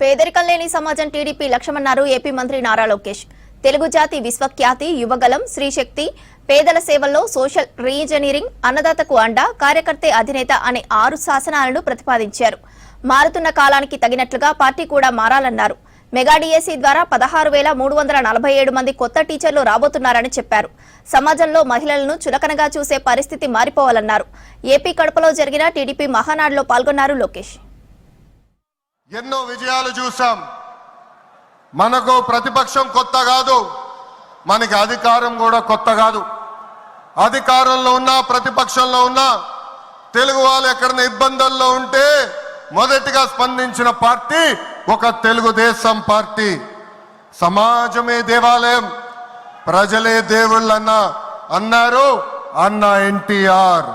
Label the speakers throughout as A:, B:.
A: పేదరికం లేని సమాజం టీడీపీ లక్ష్యమన్నారు ఏపీ మంత్రి నారా లోకేష్. తెలుగు జాతి విశ్వఖ్యాతి, యువగలం, శ్రీశక్తి, పేదల సేవల్లో సోషల్ రీఇంజనీరింగ్, అన్నదాతకు అండ, కార్యకర్తే అధినేత అనే 6 శాసనాలను ప్రతిపాదించారు. మారుతున్న కాలానికి తగినట్లుగా పార్టీ కూడా మారాలన్నారు. మెగా డిఎస్సీ ద్వారా 16,347 మంది కొత్త టీచర్లు రాబోతున్నారని చెప్పారు. సమాజంలో మహిళలను చులకనగా చూసే పరిస్థితి మారిపోవాలన్నారు. ఏపీ కడపలో జరిగిన టీడీపీ మహానాడులో పాల్గొన్నారు లోకేష్.
B: ఎన్నో విజయాలు చూసాం. మనకు ప్రతిపక్షం కొత్త కాదు, మనకి అధికారం కూడా కొత్త కాదు. అధికారంలో ఉన్నా ప్రతిపక్షంలో ఉన్నా తెలుగు వాళ్ళు ఎక్కడైనా ఇబ్బందుల్లో ఉంటే మొదటిగా స్పందించిన పార్టీ ఒక తెలుగుదేశం పార్టీ. సమాజమే దేవాలయం, ప్రజలే దేవుళ్ళన్నా అన్నారు అన్న ఎన్టీఆర్.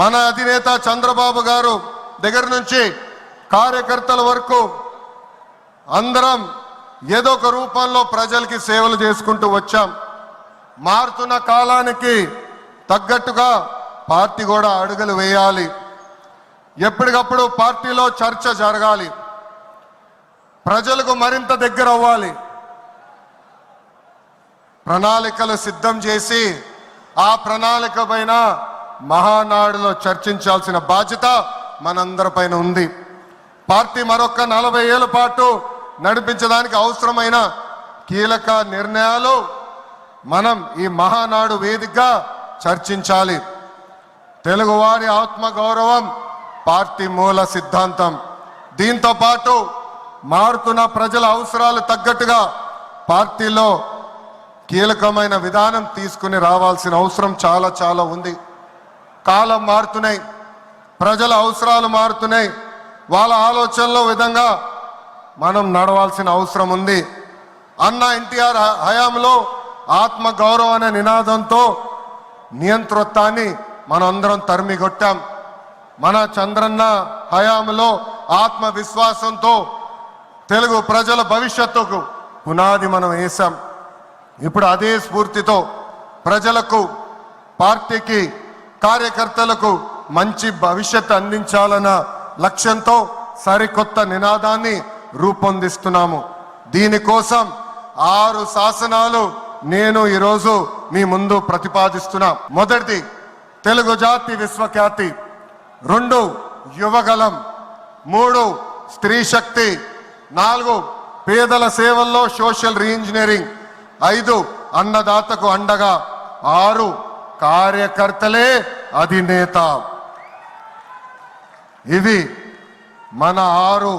B: మన అధినేత చంద్రబాబు గారు దగ్గర నుంచి కార్యకర్తల వరకు అందరం ఏదో ఒక రూపంలో ప్రజలకి సేవలు చేసుకుంటూ వచ్చాం. మారుతున్న కాలానికి తగ్గట్టుగా పార్టీ కూడా అడుగులు వేయాలి. ఎప్పటికప్పుడు పార్టీలో చర్చ జరగాలి, ప్రజలకు మరింత దగ్గర అవ్వాలి. ప్రణాళికలు సిద్ధం చేసి ఆ ప్రణాళిక పైన మహానాడులో చర్చించాల్సిన బాధ్యత మనందరిపైన ఉంది. పార్టీ మరొక 40 ఏళ్ల పాటు నడిపించడానికి అవసరమైన కీలక నిర్ణయాలు మనం ఈ మహానాడు వేదికగా చర్చించాలి. తెలుగువారి ఆత్మగౌరవం పార్టీ మూల సిద్ధాంతం. దీంతో పాటు మారుతున్న ప్రజల అవసరాలు తగ్గట్టుగా పార్టీలో కీలకమైన విధానం తీసుకుని రావాల్సిన అవసరం చాలా చాలా ఉంది. కాలం మారుతున్నాయి, ప్రజల అవసరాలు మారుతున్నాయి, వాళ్ళ ఆలోచనల విధంగా మనం నడవాల్సిన అవసరం ఉంది. అన్న ఎన్టీఆర్ హయాంలో ఆత్మగౌరవం అనే నినాదంతో నియంతృత్వాన్ని మనందరం తరిమికొట్టాం. మన చంద్రన్న హయాంలో ఆత్మవిశ్వాసంతో తెలుగు ప్రజల భవిష్యత్తుకు పునాది మనం వేశాం. ఇప్పుడు అదే స్ఫూర్తితో ప్రజలకు, పార్టీకి, కార్యకర్తలకు మంచి భవిష్యత్తు అందించాలన్న లక్ష్యంతో సరికొత్త నినాదాన్ని రూపొందిస్తున్నాము. దీనికోసం 6 శాసనాలు నేను ఈరోజు మీ ముందు ప్రతిపాదిస్తున్నా. మొదటిది తెలుగు జాతి విశ్వఖ్యాతి, 2 యువగలం, 3 స్త్రీ శక్తి, 4 పేదల సేవల్లో సోషల్ రీఇంజనీరింగ్, 5 అన్నదాతకు అండగా, 6 కార్యకర్తలే అధినేత. ఇవి మన 6